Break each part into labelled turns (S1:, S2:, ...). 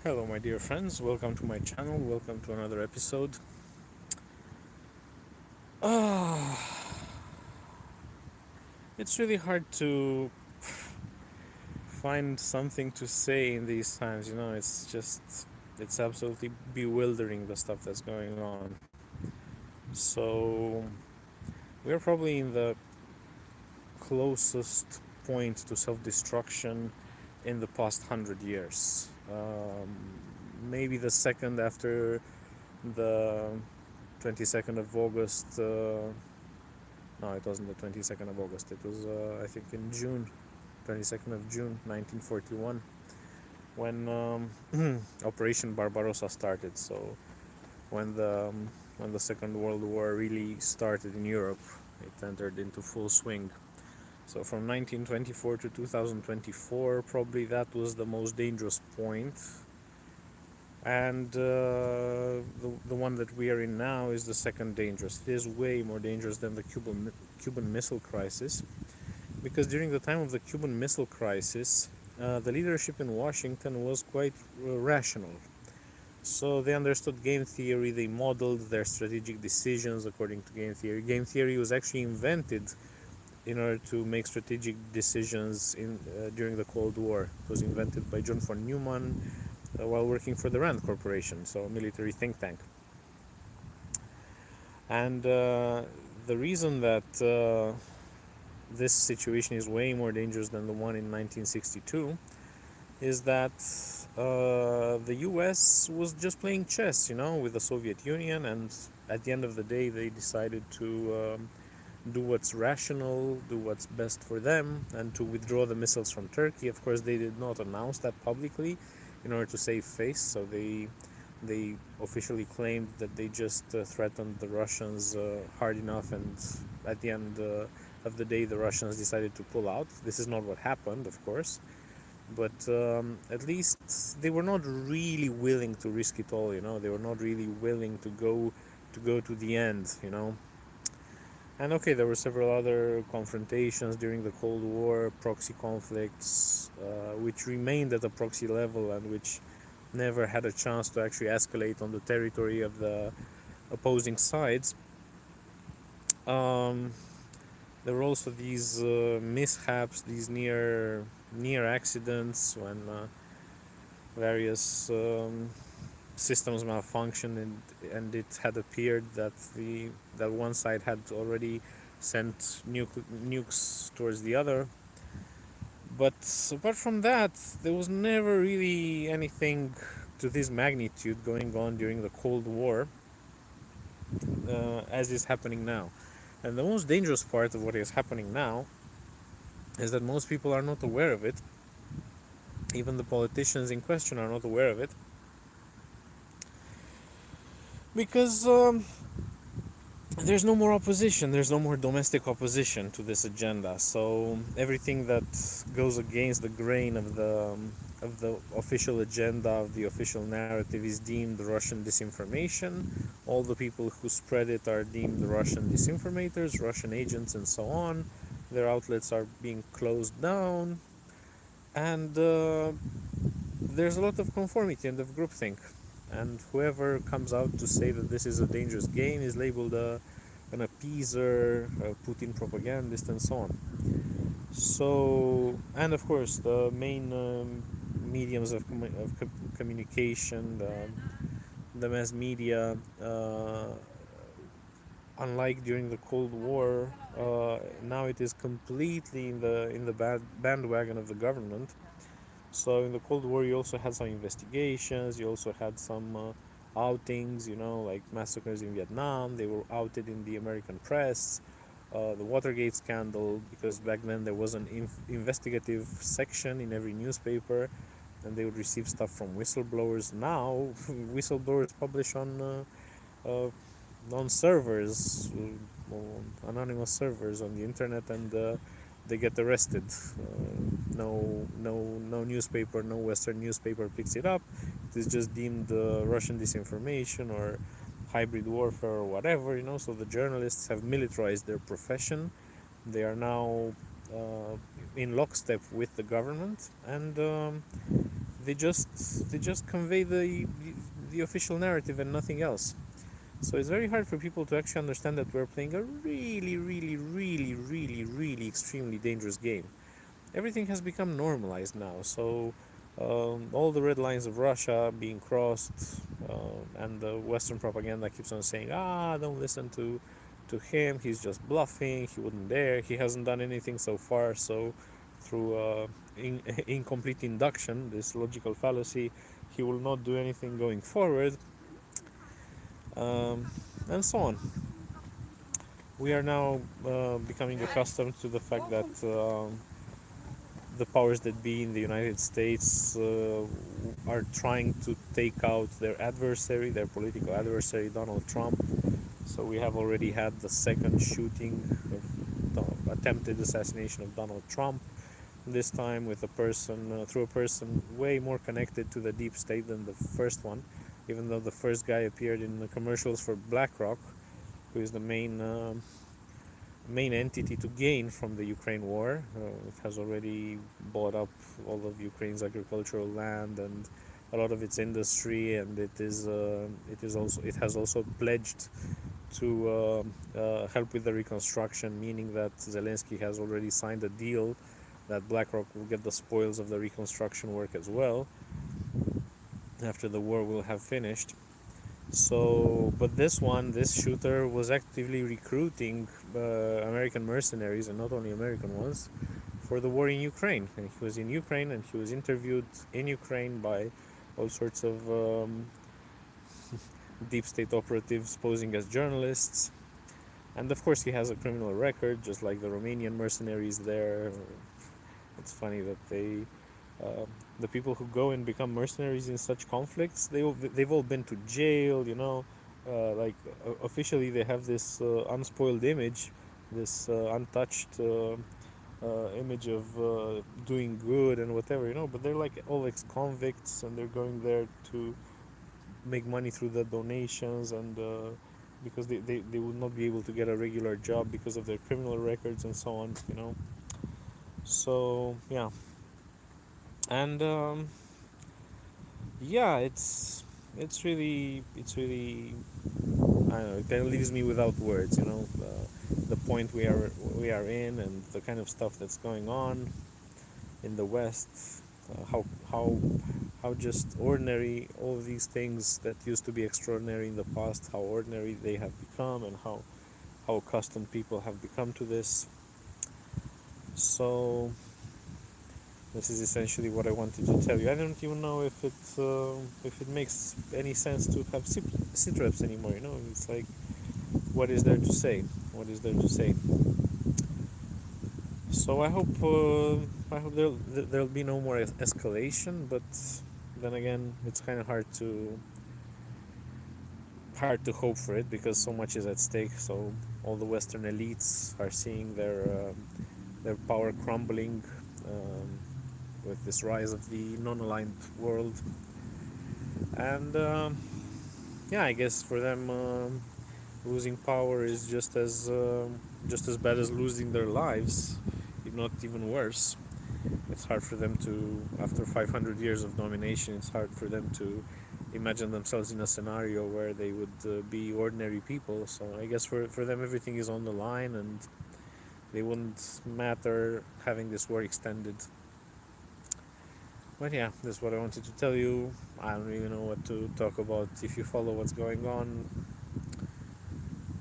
S1: Hello, my dear friends. Welcome to my channel. Welcome to another episode. Ah, it's really hard to find something to say in these times. It's absolutely bewildering the stuff that's going on. So, we're probably in the closest point to self destruction in the past 100 years. Maybe the second after the 22nd of August. No, it wasn't the 22nd of August. It was, I think, in June, 22nd of June, 1941, when Operation Barbarossa started. So when the Second World War really started in Europe, it entered into full swing. So from 1924 to 2024, probably that was the most dangerous point. And the one that we are in now is the second dangerous. It is way more dangerous than the Cuban Missile Crisis, because during the time of the Cuban Missile Crisis, the leadership in Washington was quite rational. So they understood game theory, they modeled their strategic decisions according to game theory. Game theory was actually invented in order to make strategic decisions during the Cold War. It was invented by John von Neumann while working for the Rand Corporation, so a military think tank. And the reason that this situation is way more dangerous than the one in 1962 is that the US was just playing chess, with the Soviet Union, and at the end of the day, they decided to do what's rational, do what's best for them, and to withdraw the missiles from Turkey. Of course, they did not announce that publicly in order to save face, so they officially claimed that they just threatened the Russians hard enough, and at the end of the day, the Russians decided to pull out. This is not what happened, of course, but at least they were not really willing to risk it all. They were not really willing to go to the end. And okay, there were several other confrontations during the Cold War, proxy conflicts, which remained at a proxy level and which never had a chance to actually escalate on the territory of the opposing sides. Um, there were also these mishaps, these near accidents when various systems malfunctioned, and it had appeared that that one side had already sent nukes towards the other. But apart from that, there was never really anything to this magnitude going on during the Cold War, as is happening now. And the most dangerous part of what is happening now is that most people are not aware of it. Even the politicians in question are not aware of it, because there's no more opposition, there's no more domestic opposition to this agenda. So everything that goes against the grain of the official agenda, of the official narrative, is deemed Russian disinformation. All the people who spread it are deemed Russian disinformators, Russian agents, and so on. Their outlets are being closed down, and there's a lot of conformity and of groupthink. And whoever comes out to say that this is a dangerous game is labeled an appeaser, a Putin propagandist, and so on. So, and of course, the main mediums of communication, the mass media, unlike during the Cold War, now it is completely in the bandwagon of the government. So in the Cold War, you also had some investigations. You also had some outings, like massacres in Vietnam. They were outed in the American press. The Watergate scandal, because back then there was an investigative section in every newspaper, and they would receive stuff from whistleblowers. Now, whistleblowers publish on servers, anonymous servers on the internet, and they get arrested. No newspaper, no Western newspaper picks it up. It is just deemed Russian disinformation or hybrid warfare or whatever. So the journalists have militarized their profession. They are now in lockstep with the government, and they just convey the official narrative and nothing else. So it's very hard for people to actually understand that we're playing a really, really, really, really, really extremely dangerous game. Everything has become normalized now. So all the red lines of Russia being crossed, and the Western propaganda keeps on saying, don't listen to him. He's just bluffing. He wouldn't dare. He hasn't done anything so far. So through incomplete induction, this logical fallacy, he will not do anything going forward, um, and so on. We are now becoming accustomed to the fact that the powers that be in the United States are trying to take out their adversary, their political adversary, Donald Trump. So we have already had the second shooting of the attempted assassination of Donald Trump. This time with a person, through a person way more connected to the deep state than the first one, even though the first guy appeared in the commercials for BlackRock, who is the main entity to gain from the Ukraine war. It has already bought up all of Ukraine's agricultural land and a lot of its industry, and it has also pledged to help with the reconstruction, meaning that Zelensky has already signed a deal that BlackRock will get the spoils of the reconstruction work as well after the war will have finished. So, but this shooter was actively recruiting American mercenaries, and not only American ones, for the war in Ukraine. And he was in Ukraine, and he was interviewed in Ukraine by all sorts of deep state operatives posing as journalists. And of course, he has a criminal record, just like the Romanian mercenaries there. It's funny that the people who go and become mercenaries in such conflicts, they've all been to jail, officially they have this unspoiled image, this untouched image of doing good and whatever, but they're like all ex-convicts, and they're going there to make money through the donations, and because they would not be able to get a regular job because of their criminal records and so on. So yeah, and yeah, it's really I don't know. It kind of leaves me without words. The point we are in, and the kind of stuff that's going on in the West. How just ordinary all of these things that used to be extraordinary in the past, how ordinary they have become, and how accustomed people have become to this. So this is essentially what I wanted to tell you. I don't even know if it makes any sense to have sit reps anymore. It's like, what is there to say? What is there to say? So I hope there'll be no more escalation. But then again, it's kind of hard to hope for it, because so much is at stake. So all the Western elites are seeing their power crumbling. With this rise of the non-aligned world, and yeah, I guess for them, losing power is just as bad as losing their lives, if not even worse. It's hard for them to, after 500 years of domination, it's hard for them to imagine themselves in a scenario where they would be ordinary people. So I guess for them everything is on the line, and they wouldn't matter having this war extended. But yeah, that's what I wanted to tell you. I don't really know what to talk about. If you follow what's going on,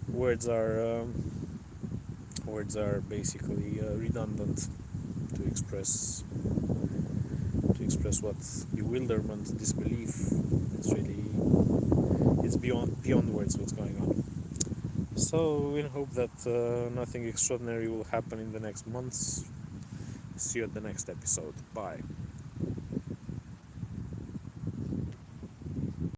S1: words are basically redundant to express what bewilderment, disbelief. It's beyond words what's going on. So in hope that nothing extraordinary will happen in the next months. See you at the next episode. Bye.